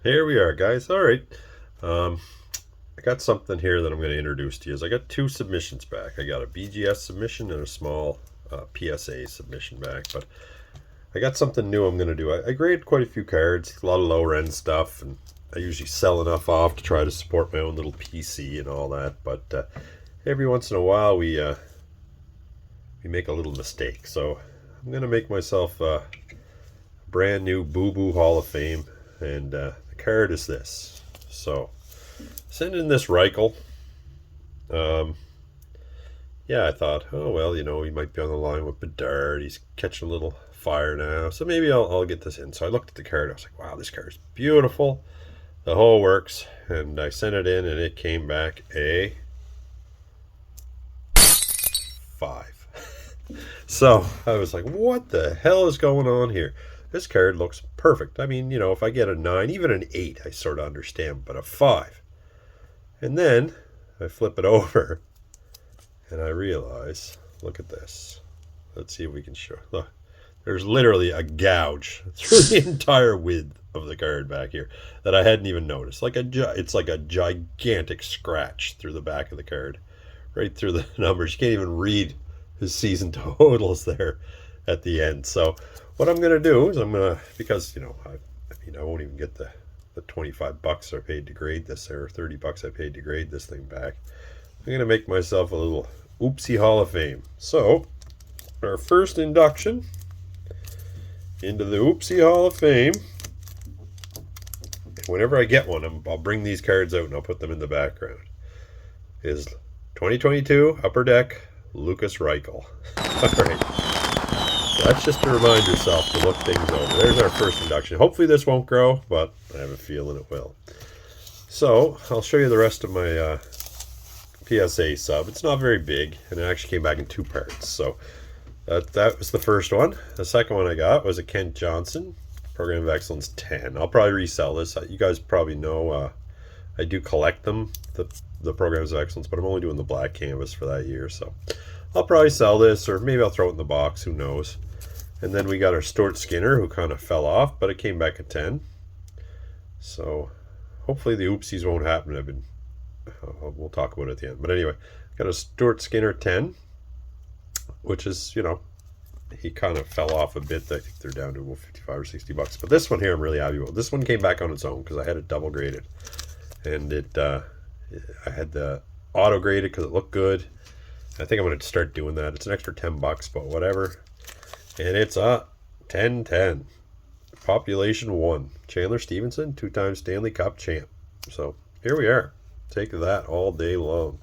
Here we are, guys. All right. I got something here that I'm going to introduce to you. I got two submissions back. I got a BGS submission and a small PSA submission back. But I got something new I'm going to do. I grade quite a few cards, a lot of lower end stuff, and I usually sell enough off to try to support my own little PC and all that. But every once in a while, we make a little mistake. So I'm going to make myself a brand new Boo Boo Hall of Fame, and the card is this. So send in this Reichel. Yeah, I thought, oh well, he might be on the line with Bedard. He's catching a little fire now, so maybe I'll get this in. So I looked at the card. I was like, wow, this card is beautiful. The whole works, and I sent it in, and it came back a 5. So I was like, what the hell is going on here? This card looks perfect. I mean, if I get a 9, even an 8, I sort of understand, but a 5. And then I flip it over and I realize, look at this. Let's see if we can show. Look, there's literally a gouge through the entire width of the card back here that I hadn't even noticed. It's like a gigantic scratch through the back of the card, right through the numbers. You can't even read his season totals there at the end. So what I'm going to do is because, I won't even get the $25 I paid to grade this, or $30 I paid to grade this thing back. I'm going to make myself a little Oopsi Hall of Fame. So our first induction into the Oopsi Hall of Fame, whenever I get one, I'll bring these cards out and I'll put them in the background, is 2022 Upper Deck Lukas Reichel. All right. That's just to remind yourself to look things over. There's our first induction. Hopefully this won't grow, but I have a feeling it will. So I'll show you the rest of my PSA sub. It's not very big, and it actually came back in 2 parts. So that was the first one. The second one I got was a Kent Johnson Program of Excellence 10. I'll probably resell this. You guys probably know I do collect them, the Programs of Excellence, but I'm only doing the black canvas for that year. So I'll probably sell this, or maybe I'll throw it in the box. Who knows? And then we got our Stuart Skinner, who kind of fell off, but it came back at 10. So hopefully the oopsies won't happen. We'll talk about it at the end. But anyway, got a Stuart Skinner 10, which is, he kind of fell off a bit. I think they're down to about $55 or $60. But this one here I'm really happy about. This one came back on its own because I had it double graded. And I had the auto graded because it looked good. I think I'm going to start doing that. It's an extra $10, but whatever. And it's a 10-10. Population 1. Chandler Stevenson, 2-time Stanley Cup champ. So here we are. Take that all day long.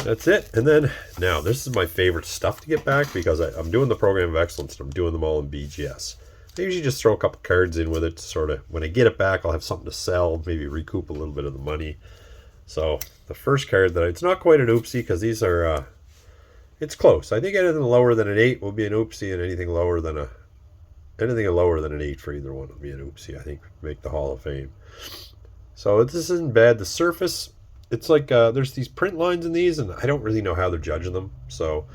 That's it. And then, now, this is my favorite stuff to get back because I'm doing the Program of Excellence and I'm doing them all in BGS. I usually just throw a couple cards in with it to sort of, when I get it back, I'll have something to sell, maybe recoup a little bit of the money. So the first card it's not quite an oopsie because these are, it's close. I think anything lower than an 8 will be an oopsie, and anything lower than an 8 for either one will be an oopsie. I think make the Hall of Fame. So this isn't bad. The surface, it's like there's these print lines in these, and I don't really know how they're judging them. So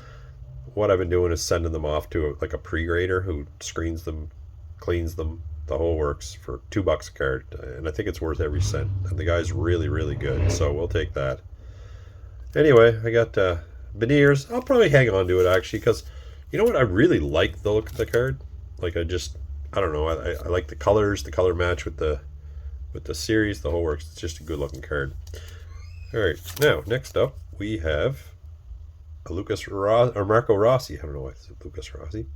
what I've been doing is sending them off to a pre-grader who screens them, cleans them, the whole works, for $2 a card, and I think it's worth every cent. And the guy's really, really good, so we'll take that. Anyway, I got Beniers. I'll probably hang on to it actually, because you know what? I really like the look of the card. Like I don't know. I like the colors, the color match with the series, the whole works. It's just a good looking card. All right, now next up we have a Marco Rossi. I don't know why it's Lucas Rossi.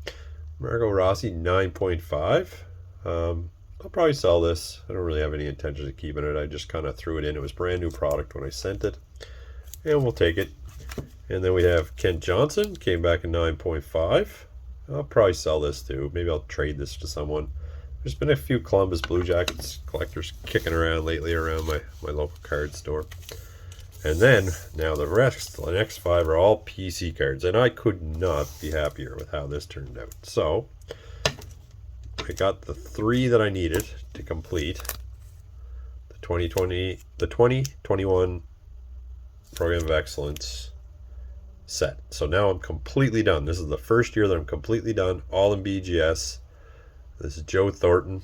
Marco Rossi 9.5. I'll probably sell this. I don't really have any intentions of keeping it. I just kind of threw it in. It was brand new product when I sent it, and we'll take it. And then we have Kent Johnson, came back in 9.5. I'll probably sell this too. Maybe I'll trade this to someone. There's been a few Columbus Blue Jackets collectors kicking around lately around my local card store. And then, now the next 5 are all PC cards, and I could not be happier with how this turned out. So, I got the 3 that I needed to complete the 2021 Program of Excellence set. So now I'm completely done. This is the first year that I'm completely done, all in BGS. This is Joe Thornton.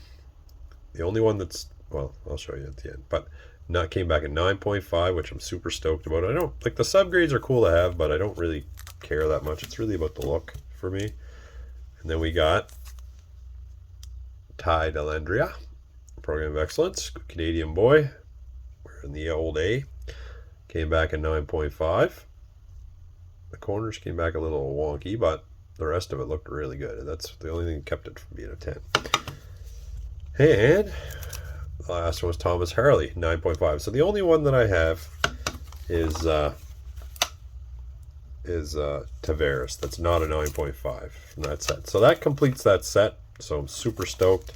The only one that's well, I'll show you at the end, but not came back at 9.5, which I'm super stoked about. I don't like the subgrades are cool to have, but I don't really care that much. It's really about the look for me. And then we got Ty Dellandrea, Program of Excellence, Canadian boy. We're in the old A. Came back at 9.5. The corners came back a little wonky, but the rest of it looked really good. And that's the only thing that kept it from being a 10. And the last one was Thomas Harley, 9.5. So the only one that I have is Tavares. That's not a 9.5 from that set. So that completes that set. So I'm super stoked.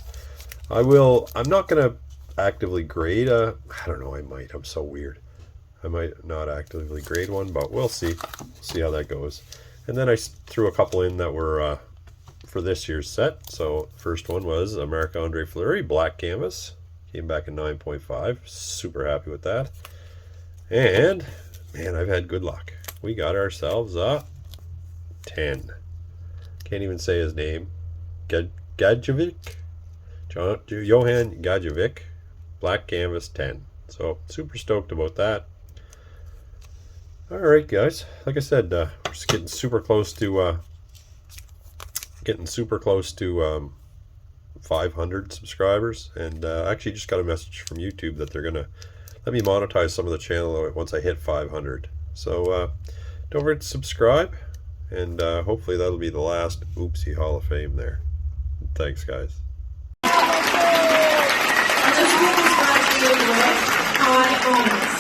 I'm not going to actively grade I don't know, I might. I'm so weird. I might not actively grade one, but we'll see. See how that goes. And then I threw a couple in that were for this year's set. So first one was Marc-Andre Fleury, black canvas. Came back at 9.5. Super happy with that. And, man, I've had good luck. We got ourselves a 10. Can't even say his name. Gadjevic? Johan Gadjevic. Black canvas 10. So, super stoked about that. Alright, guys. Like I said, we're just getting super close to 500 subscribers, and actually just got a message from YouTube that they're gonna let me monetize some of the channel once I hit 500. So don't forget to subscribe, and hopefully that'll be the last Oopsie Hall of Fame there. Thanks, guys. High honors.